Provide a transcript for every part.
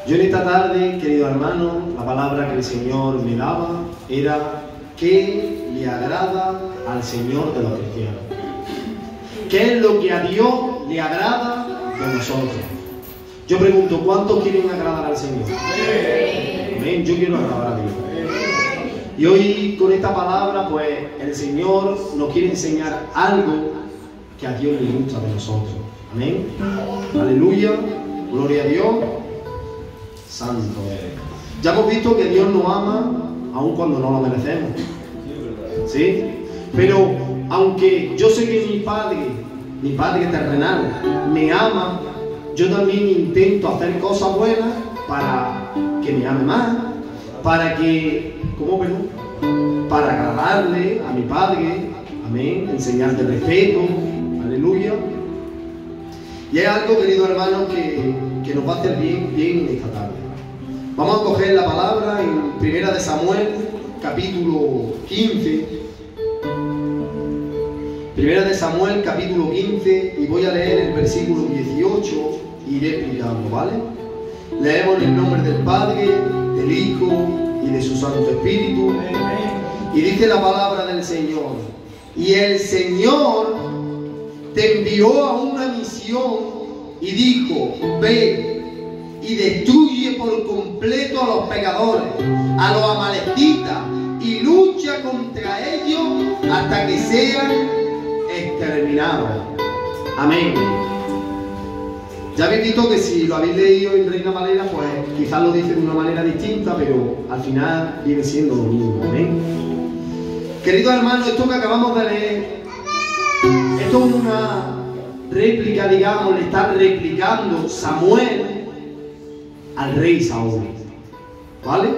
Yo en esta tarde, querido hermano, la palabra que el Señor me daba era ¿qué le agrada al Señor de los cristianos? ¿Qué es lo que a Dios le agrada de nosotros? Yo pregunto, ¿cuántos quieren agradar al Señor? Amén. Yo quiero agradar a Dios. Y hoy con esta palabra, pues el Señor nos quiere enseñar algo que a Dios le gusta de nosotros. Amén. Aleluya. Gloria a Dios. Santo eres. Ya hemos visto que Dios nos ama aun cuando no lo merecemos. ¿Sí? Pero aunque yo sé que mi Padre terrenal, me ama, yo también intento hacer cosas buenas para que me ame más, para que, para agradarle a mi Padre, amén, enseñarle respeto, aleluya. Y hay algo, querido hermano, que nos va a hacer bien en esta tarde. Vamos a coger la palabra en 1 Samuel, capítulo 15. 1 Samuel, capítulo 15, y voy a leer el versículo 18, iré explicando, ¿vale? Leemos en el nombre del Padre, del Hijo y de su Santo Espíritu. Y dice la palabra del Señor: y el Señor te envió a una misión y dijo: ve y destruye por completo a los pecadores, a los amalecitas, y lucha contra ellos hasta que sean exterminados. Amén. Ya habéis visto que si lo habéis leído en Reina Valera, pues quizás lo dice de una manera distinta, pero al final viene siendo lo mismo. Amén. Queridos hermanos, esto que acabamos de leer, esto es una réplica, digamos, le está replicando Samuel al rey Saúl, ¿vale?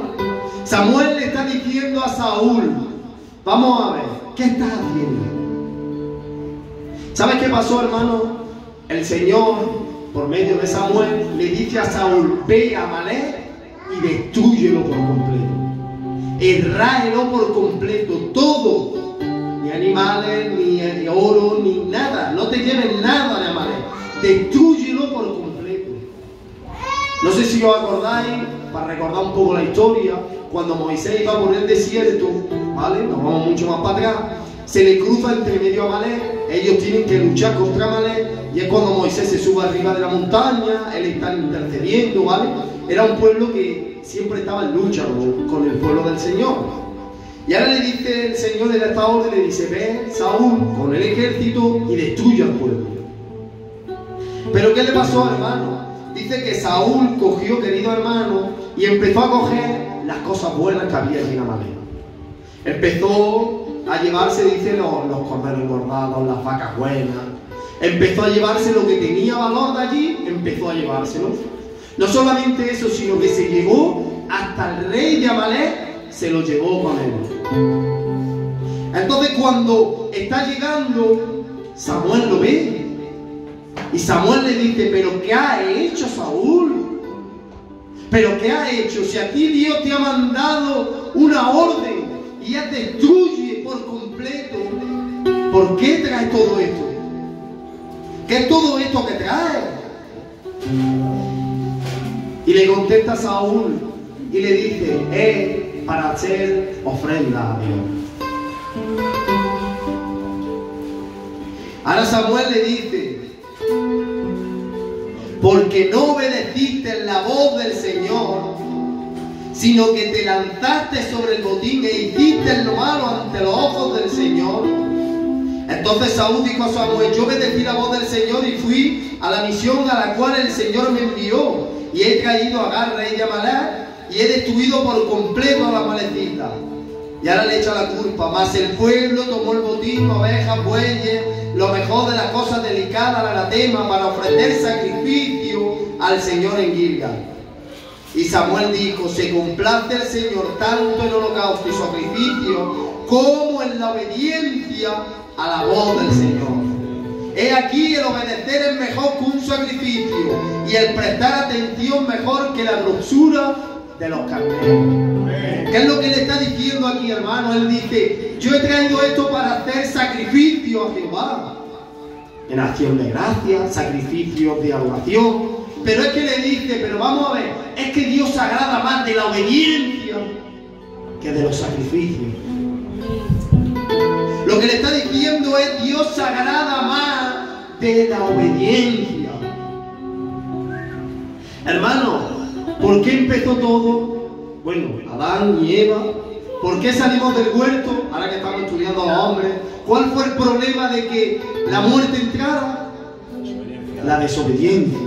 Samuel le está diciendo a Saúl: vamos a ver, ¿qué estás haciendo? ¿Sabes qué pasó, hermano? El Señor, por medio de Samuel, le dice a Saúl: ve a Amalek y destrúyelo por completo, erráelo por completo, todo, ni animales, ni oro, ni nada, no te lleves nada de Amalek, destrúyelo por completo. No sé si os acordáis, para recordar un poco la historia, cuando Moisés iba por el desierto, ¿vale? Nos vamos mucho más para atrás, se le cruza entre medio a Amalek, ellos tienen que luchar contra Amalek, y es cuando Moisés se sube arriba de la montaña, él está intercediendo, ¿vale? Era un pueblo que siempre estaba en lucha con el pueblo del Señor. Y ahora le dice el Señor de esta orden, le dice: ve, Saúl, con el ejército y destruye al pueblo. Pero ¿qué le pasó, hermano? Dice que Saúl cogió, querido hermano, y empezó a coger las cosas buenas que había allí en Amalek. Empezó a llevarse, dice, los corderos engordados, las vacas buenas. Empezó a llevarse lo que tenía valor de allí, empezó a llevárselo. No solamente eso, sino que se llevó hasta el rey de Amalek, se lo llevó con él. Entonces, cuando está llegando, Samuel lo ve. Y Samuel le dice: pero ¿qué ha hecho Saúl? ¿Pero qué ha hecho? Si a ti Dios te ha mandado una orden y ya te destruye por completo, ¿por qué traes todo esto? ¿Qué es todo esto que traes? Y le contesta Saúl y le dice: es para hacer ofrenda a Dios. Ahora Samuel le dice: porque no obedeciste la voz del Señor, sino que te lanzaste sobre el botín e hiciste lo malo ante los ojos del Señor. Entonces Saúl dijo a Samuel: yo obedecí la voz del Señor y fui a la misión a la cual el Señor me envió, y he traído a Agar, rey de Amalek, y he destruido por completo a la amalecita. Y ahora le echa la culpa. Mas el pueblo tomó el botín, ovejas, bueyes, lo mejor de las cosas delicadas, el anatema, para ofrecer sacrificio al Señor en Gilgal. Y Samuel dijo: se complace el Señor tanto en holocausto y sacrificio como en la obediencia a la voz del Señor. He aquí, el obedecer es mejor que un sacrificio, y el prestar atención mejor que la grosura de los carneros. ¿Qué es lo que le está diciendo aquí, hermano? Él dice: yo he traído esto para hacer sacrificio a Jehová, en acción de gracias, sacrificios de adoración, Pero es que le dice, pero vamos a ver, es que Dios se agrada más de la obediencia que de los sacrificios. Lo que le está diciendo es, Dios se agrada más de la obediencia. Hermano, ¿por qué empezó todo? Bueno, Adán y Eva. ¿Por qué salimos del huerto? Ahora que estamos estudiando a los hombres. ¿Cuál fue el problema de que la muerte entrara? La desobediencia.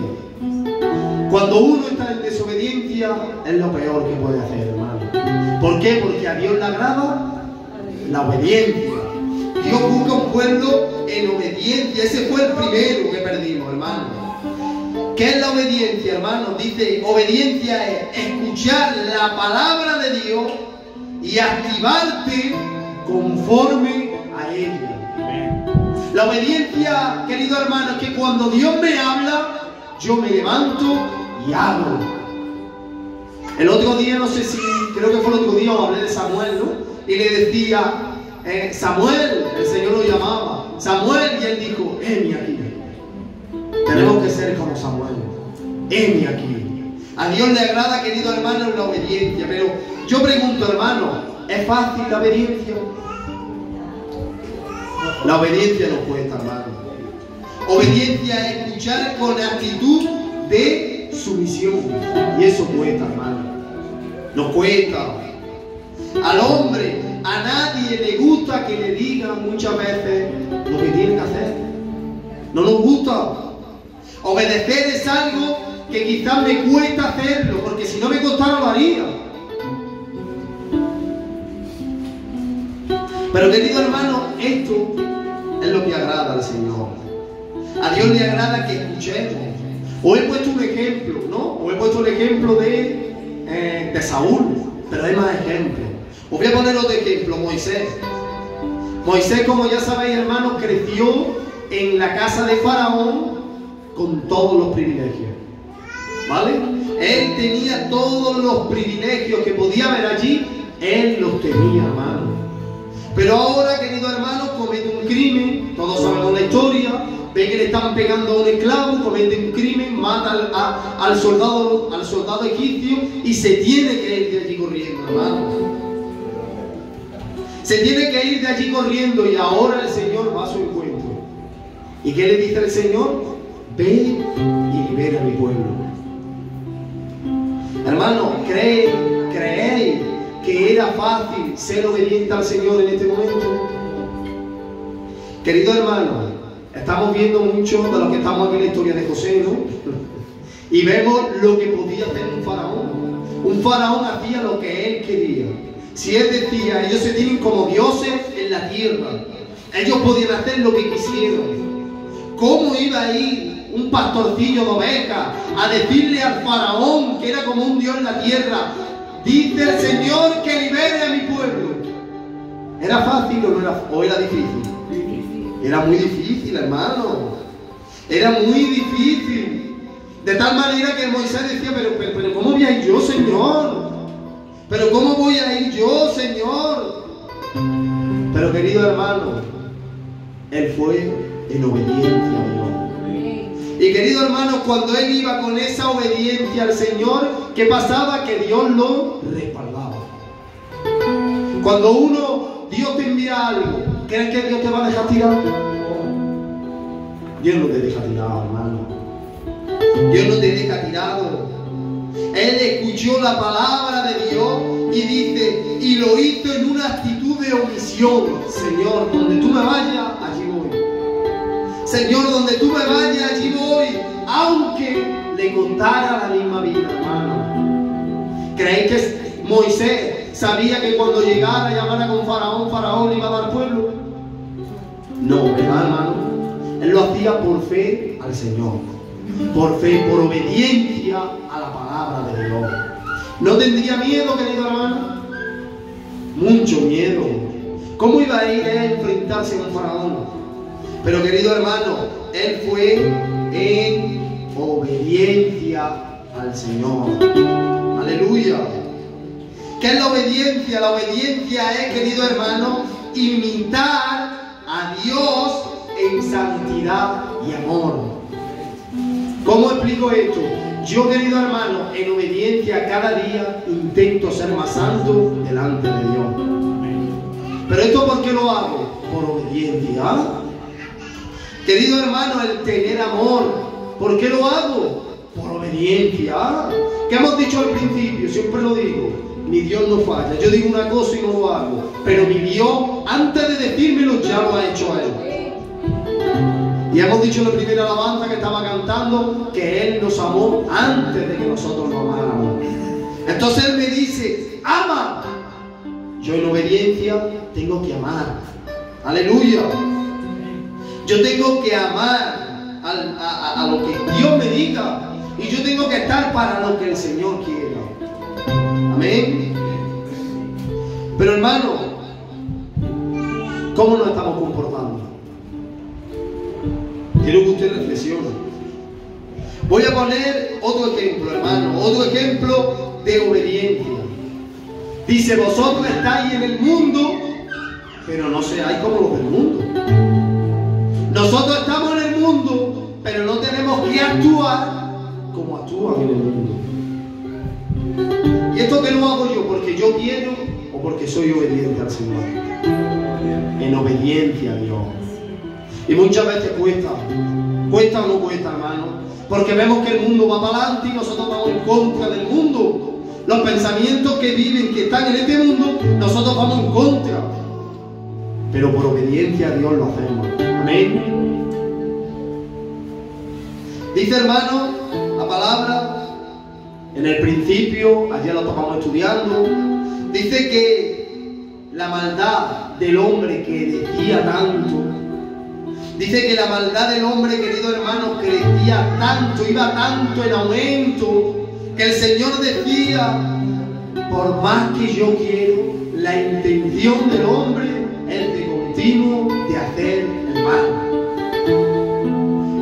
Cuando uno está en desobediencia, es lo peor que puede hacer, hermano. ¿Por qué? Porque a Dios le agrada la obediencia. Dios busca un pueblo en obediencia. Ese fue el primero que perdimos, hermano. ¿Qué es la obediencia, hermano? Dice, obediencia es escuchar la palabra de Dios y activarte conforme a ella. La obediencia, querido hermano, es que cuando Dios me habla, yo me levanto y hago. El otro día, no sé si, creo que fue el otro día, hablé de Samuel, ¿no? Y le decía, Samuel, el Señor lo llamaba, Samuel, y él dijo, heme aquí. Tenemos que ser como Samuel. Heme aquí. A Dios le agrada, querido hermano, la obediencia. Pero yo pregunto, hermano, ¿es fácil la obediencia? La obediencia no cuesta, hermano. Obediencia es escuchar con actitud de sumisión. Y eso cuesta, hermano. No cuesta. Al hombre, a nadie le gusta que le digan muchas veces lo que tiene que hacer. No nos gusta. Obedecer es algo que quizás me cuesta hacerlo, porque si no me costara lo haría. Pero querido hermano, esto es lo que agrada al Señor. A Dios le agrada que escuchemos. Os he puesto un ejemplo, ¿no? Os he puesto el ejemplo de Saúl, pero hay más ejemplos. Os voy a poner otro ejemplo, Moisés. Moisés, como ya sabéis, hermanos, creció en la casa de Faraón con todos los privilegios. ¿Vale? Él tenía todos los privilegios que podía haber allí, él los tenía, hermano. Pero ahora, querido hermano, comete un crimen, todos sabemos la historia, ve que le están pegando a un esclavo, comete un crimen, mata al soldado egipcio y se tiene que ir de allí corriendo, hermano. Se tiene que ir de allí corriendo y ahora el Señor va a su encuentro. ¿Y qué le dice el Señor? Ve y libera a mi pueblo. Hermano, ¿creéis que era fácil ser obediente al Señor en este momento? Querido hermano, estamos viendo mucho de los que estamos aquí en la historia de José, ¿no? Y vemos lo que podía hacer un faraón. Un faraón hacía lo que él quería. Si él decía, ellos se tienen como dioses en la tierra, ellos podían hacer lo que quisieran. ¿Cómo iba a ir un pastorcillo de ovejas a decirle al faraón, que era como un dios en la tierra, dice el Señor que libere a mi pueblo? ¿Era fácil o era difícil? Era muy difícil, hermano. Era muy difícil. De tal manera que Moisés decía, pero ¿cómo voy a ir yo, Señor? ¿Pero cómo voy a ir yo, Señor? Pero querido hermano, él fue en obediencia a Dios. Y querido hermano, cuando él iba con esa obediencia al Señor, ¿qué pasaba? Que Dios lo respaldaba. Cuando Dios te envía algo, ¿crees que Dios te va a dejar tirado? Dios no te deja tirado, hermano. Dios no te deja tirado. Él escuchó la palabra de Dios y dice, y lo hizo en una actitud de omisión. Señor, donde tú me vayas, allí voy. Señor, donde tú me vayas, allí voy. Aunque le costara la misma vida, hermano. ¿Creéis que Moisés sabía que cuando llegara y llamara con Faraón, Faraón le iba a dar pueblo? No, ¿verdad, hermano? Él lo hacía por fe al Señor. Por fe, por obediencia a la palabra de Dios. ¿No tendría miedo, querido hermano? Mucho miedo. ¿Cómo iba a ir a enfrentarse con Faraón? Pero querido hermano, él fue en obediencia al Señor. Aleluya. ¿Qué es la obediencia? La obediencia es, querido hermano, imitar a Dios en santidad y amor. ¿Cómo explico esto? yo, querido hermano, en obediencia cada día intento ser más santo delante de Dios. Pero esto, ¿por qué lo hago? Por obediencia. Querido hermano, el tener amor, ¿por qué lo hago? Por obediencia. ¿Qué hemos dicho al principio? Siempre lo digo, mi Dios no falla. Yo digo una cosa y no lo hago, pero mi Dios, antes de decírmelo, ya lo ha hecho a Él. Y hemos dicho en la primera alabanza que estaba cantando que Él nos amó antes de que nosotros nos amáramos. Entonces Él me dice, ama. Yo en obediencia tengo que amar. Aleluya. Yo tengo que amar a lo que Dios me diga. Y yo tengo que estar para lo que el Señor quiera. Amén. Pero hermano, ¿cómo nos estamos comportando? Quiero que usted reflexione. Voy a poner otro ejemplo, hermano. Otro ejemplo de obediencia. Dice, vosotros estáis en el mundo, pero no seáis como los del mundo. Nosotros estamos en el mundo, pero no tenemos que actuar como actúan en el mundo. ¿Y esto que lo hago yo? ¿Porque yo quiero o porque soy obediente al Señor? En obediencia a Dios. Y muchas veces cuesta. ¿Cuesta o no cuesta, hermano? Porque vemos que el mundo va para adelante y nosotros vamos en contra del mundo. Los pensamientos que viven, que están en este mundo, nosotros vamos en contra. Pero por obediencia a Dios lo hacemos. Amén. Dice, hermano, la palabra, en el principio, ayer lo estábamos estudiando, dice que la maldad del hombre que decía tanto, dice que la maldad del hombre, querido hermano, crecía tanto, iba tanto en aumento, que el Señor decía, por más que yo quiero, la intención del hombre es de continuo de hacer el mal.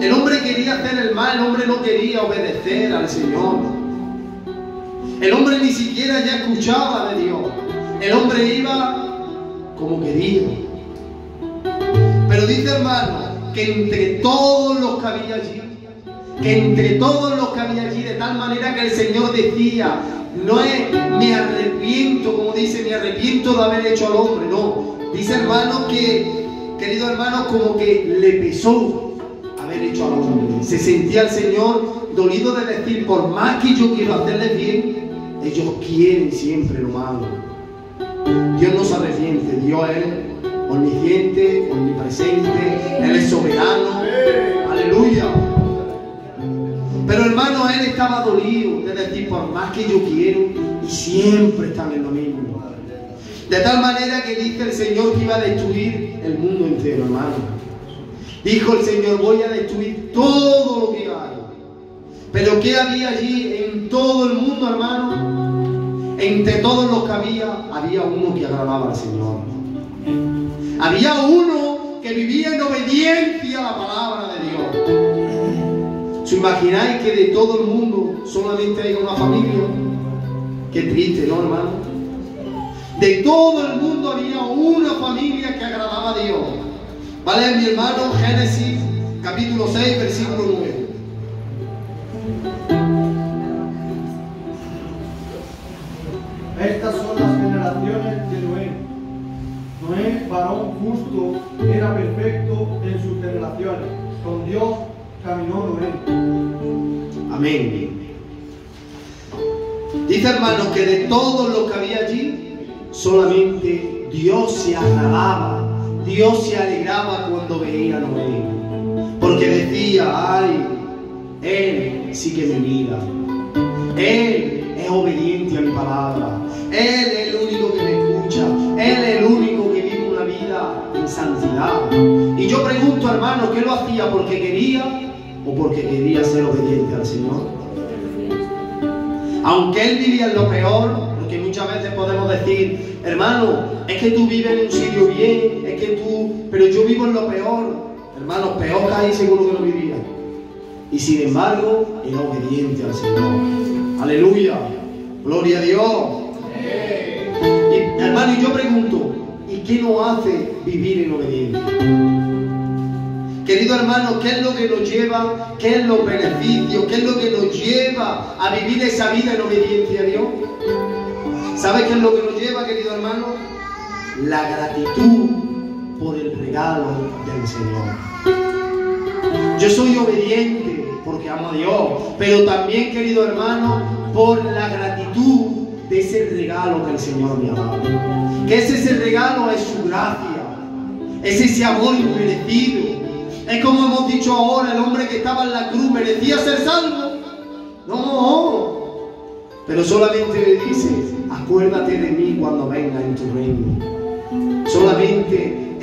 El hombre quería hacer el mal, el hombre no quería obedecer al Señor. El hombre ni siquiera ya escuchaba de Dios. El hombre iba como quería. Pero dice, hermano, que entre todos los que había allí, de tal manera que el Señor decía, no es me arrepiento, como dice, me arrepiento de haber hecho al hombre, no. Dice, hermano, que, querido hermano, como que le pesó haber hecho al hombre. Se sentía el Señor dolido de decir, por más que yo quiero hacerles bien, ellos quieren siempre lo malo. Dios no se arrepiente, Dios es omnisciente, omnipresente, Él es soberano. Aleluya. Pero hermano, Él estaba dolido de decir, por más que yo quiero, y siempre están en lo mismo. De tal manera que dice el Señor que iba a destruir el mundo entero, hermano. Dijo el Señor, voy a destruir todo lo que hay. Pero ¿qué había allí en todo el mundo, hermano? Entre todos los que había uno que agradaba al Señor. Había uno que vivía en obediencia a la palabra de Dios. ¿Os imagináis que de todo el mundo solamente hay una familia? Qué triste, ¿no, hermano? De todo el mundo había una familia que agradaba a Dios. ¿Vale, mi hermano? Génesis, capítulo 6, versículo 9. Estas son las generaciones de Noé. Noé, varón justo, era perfecto en sus generaciones. Con Dios caminó Noé. Amén. Dice, hermanos, que de todos los que había allí, solamente Dios se agradaba, Dios se alegraba cuando veía a Noé. Porque decía, ay, Él sí que me mira. Él es obediente a mi palabra. Él es el único que me escucha. Él es el único que vive una vida en santidad. Y yo pregunto, hermano, ¿qué lo hacía? ¿Porque quería o porque quería ser obediente al Señor? Aunque él vivía en lo peor, porque muchas veces podemos decir, hermano, es que tú vives en un sitio bien, es que tú, pero yo vivo en lo peor. Hermano, peor que ahí seguro que no vivía. Y sin embargo, era obediente al Señor. Aleluya, gloria a Dios. Y, hermano, y yo pregunto, ¿y qué nos hace vivir en obediencia? Querido hermano, ¿qué es lo que nos lleva? ¿Qué es los beneficios? ¿Qué es lo que nos lleva a vivir esa vida en obediencia a Dios? ¿Sabes qué es lo que nos lleva, querido hermano? La gratitud por el regalo del Señor. Yo soy obediente porque amo a Dios, pero también, querido hermano, por la gratitud de ese regalo que el Señor me ha dado. Que ese regalo es su gracia, es ese amor inmerecido. Es como hemos dicho ahora, el hombre que estaba en la cruz merecía ser salvo. No, pero solamente le dice: acuérdate de mí cuando venga en tu reino. Solamente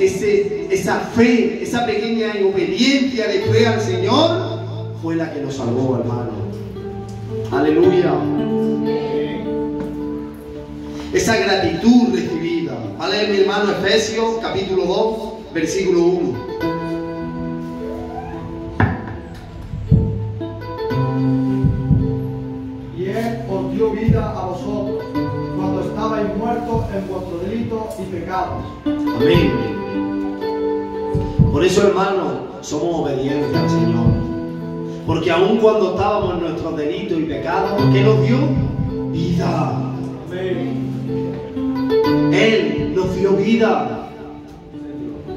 esa fe, esa pequeña obediencia de fe al Señor fue la que nos salvó, hermano. Aleluya. Esa gratitud recibida. Vale, mi hermano, Efesios capítulo 2, versículo 1. Dio vida a vosotros cuando estabais muertos en vuestros delitos y pecados. Amén. Por eso, hermano, somos obedientes al Señor, porque aun cuando estábamos en nuestros delitos y pecados, ¿qué nos dio? Vida. Amén. Él nos dio vida.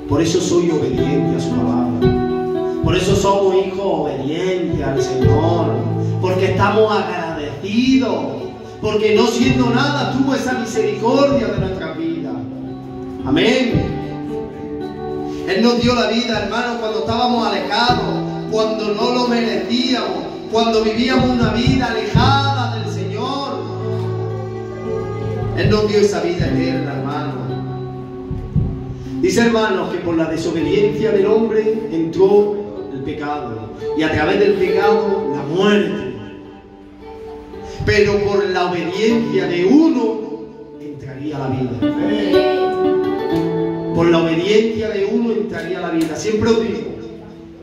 Por eso soy obediente a su palabra. Por eso somos hijos obedientes al Señor, porque estamos agradecidos, porque no siendo nada tuvo esa misericordia de nuestra vida. Amén. Él nos dio la vida, hermano, cuando estábamos alejados, cuando no lo merecíamos, cuando vivíamos una vida alejada del Señor. Él nos dio esa vida eterna, hermano. Dice, hermanos, que por la desobediencia del hombre entró el pecado, y a través del pecado la muerte. Pero por la obediencia de uno entraría la vida. Por la obediencia de uno entraría la vida. Siempre os digo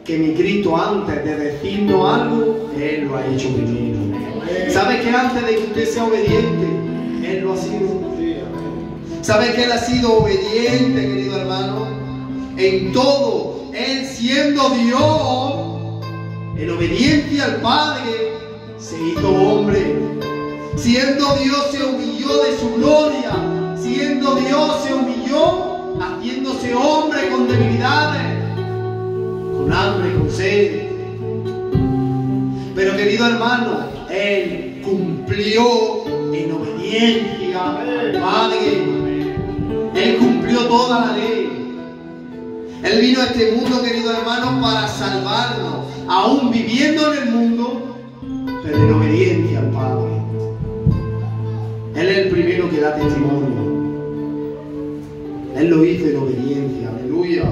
que mi Cristo, antes de decirnos algo, Él lo ha hecho primero. ¿Sabe que antes de que usted sea obediente, Él lo ha sido? ¿Sabe que Él ha sido obediente, querido hermano? En todo, Él siendo Dios, en obediencia al Padre, se hizo hombre. Siendo Dios se humilló de su gloria. Siendo Dios se humilló, haciéndose hombre con debilidades, con hambre, con sed. Pero, querido hermano, Él cumplió en obediencia al Padre. Él cumplió toda la ley. Él vino a este mundo, querido hermano, para salvarnos, aún viviendo en el mundo, pero en obediencia al Padre. Él es el primero que da testimonio. Él lo hizo en obediencia, aleluya.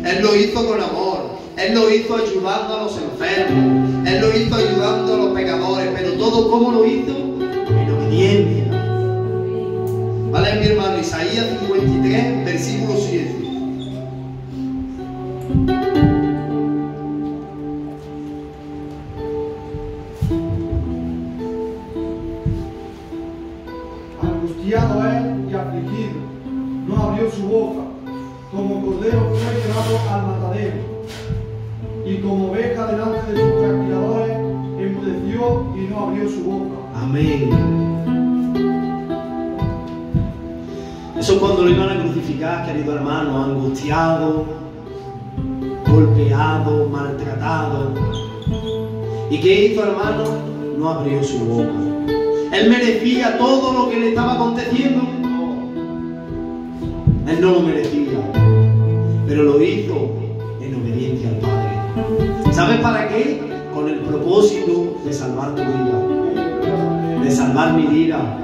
Él lo hizo con amor. Él lo hizo ayudando a los enfermos. Él lo hizo ayudando a los pecadores. Pero todo, ¿cómo lo hizo? En obediencia. Vale, mi hermano, Isaías 53, versículo 7. Angustiado él y afligido, no abrió su boca, como cordero fue llevado al matadero, y como oveja delante de sus castigadores, enmudeció y no abrió su boca. Amén. Eso es cuando lo iban a crucificar, querido hermano, angustiado, golpeado, maltratado. ¿Y qué hizo, hermano? No abrió su boca. Él merecía todo lo que le estaba aconteciendo. Él no lo merecía, pero lo hizo en obediencia al Padre. ¿Sabes para qué? Con el propósito de salvar tu vida, de salvar mi vida.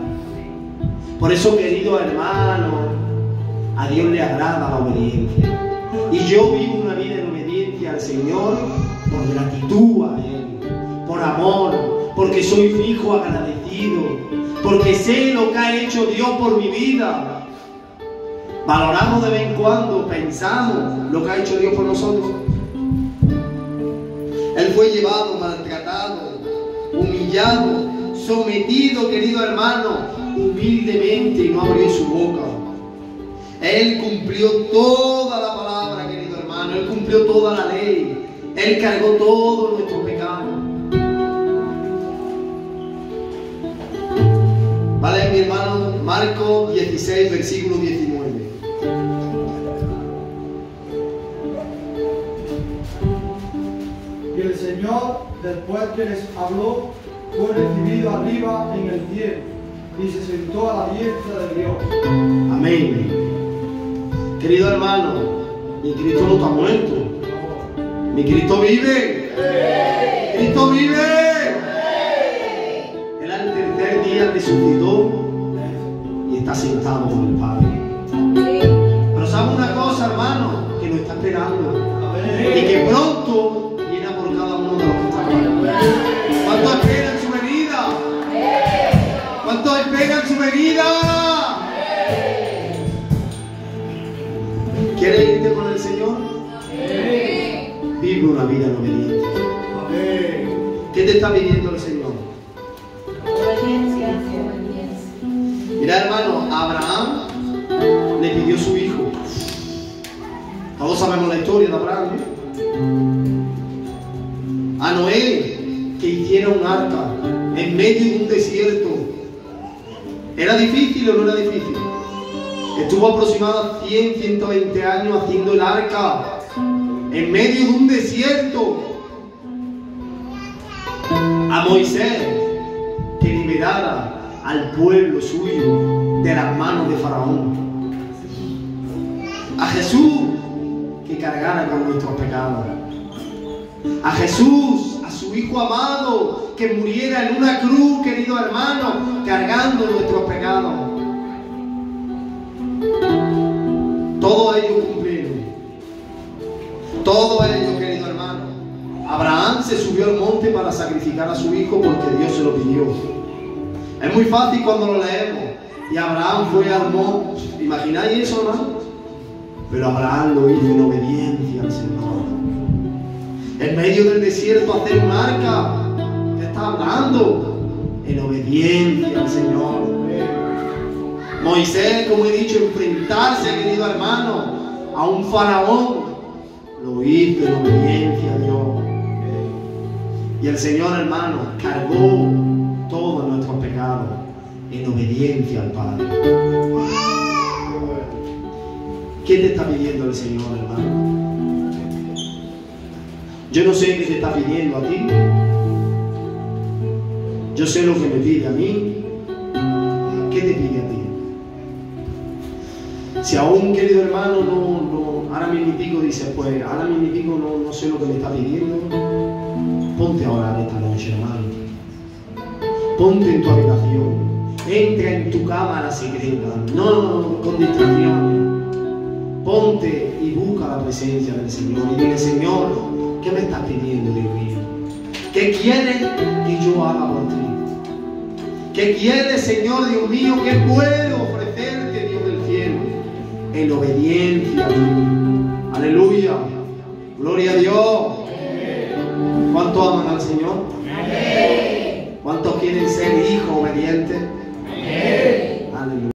Por eso, querido hermano, a Dios le agrada la obediencia. Y yo vivo una vida en obediencia al Señor por gratitud a Él, por amor, porque soy un hijo agradecido, porque sé lo que ha hecho Dios por mi vida. Valoramos de vez en cuando, pensamos lo que ha hecho Dios por nosotros. Él fue llevado, maltratado, humillado, sometido, querido hermano, humildemente, y no abrió su boca. Él cumplió toda la palabra, querido hermano. hermano. Él cumplió toda la ley. Él cargó todo nuestro pecado. Vale, mi hermano, Marcos 16, versículo 19. Y el Señor, después que les habló, fue recibido arriba en el cielo y se sentó a la diestra de Dios. Amén. Querido hermano, mi Cristo no está muerto. Mi Cristo vive. Cristo vive. Él al tercer día resucitó y está sentado con el Padre. Pero sabe una cosa, hermano, que nos está esperando y que pronto viene a por cada uno de los que están aquí. ¿Cuántos esperan su venida? ¿Cuántos esperan su venida? ¿Quieres irte con el Señor? Vive una vida en obediencia. ¿Qué te está pidiendo el Señor? Mira, hermano, Abraham le pidió su hijo. Todos sabemos la historia de Abraham, A Noé, que hiciera un arca en medio de un desierto. ¿Era difícil o no era difícil? Estuvo aproximadamente 100, 120 años haciendo el arca en medio de un desierto. A Moisés, que liberara al pueblo suyo de las manos de Faraón. A Jesús, que cargara con nuestros pecados. A Jesús, a su Hijo amado, que muriera en una cruz, querido hermano, cargando nuestros pecados. Todos ellos cumplieron. Todos ellos, querido hermano. Abraham se subió al monte para sacrificar a su hijo porque Dios se lo pidió. Es muy fácil cuando lo leemos. Y Abraham fue al monte. ¿Imagináis eso, hermano? Pero Abraham lo hizo en obediencia al Señor. En medio del desierto hacer un arca. ¿Qué está hablando? En obediencia al Señor. Moisés, como he dicho, enfrentarse, querido hermano, a un faraón, lo hizo en obediencia a Dios. Y el Señor, hermano, cargó todos nuestros pecados en obediencia al Padre. ¿Qué te está pidiendo el Señor, hermano? Yo no sé qué te está pidiendo a ti. Yo sé lo que me pide a mí. ¿Qué te pide a ti? Si aún, querido hermano, ahora mismo dice, pues ahora mismo no sé lo que me está pidiendo, ponte a orar esta noche, hermano. Ponte en tu habitación, entra en tu cámara secreta, no con distracciones. Ponte y busca la presencia del Señor y dile, Señor, ¿qué me estás pidiendo, Dios mío? ¿Qué quieres que yo haga por ti? ¿Qué quieres, Señor, Dios mío? ¿Qué puedo ofrecerte, Dios del cielo? En obediencia a ti. Aleluya. Gloria a Dios. ¿Cuántos aman al Señor? ¿Cuántos quieren ser hijos obedientes? Aleluya.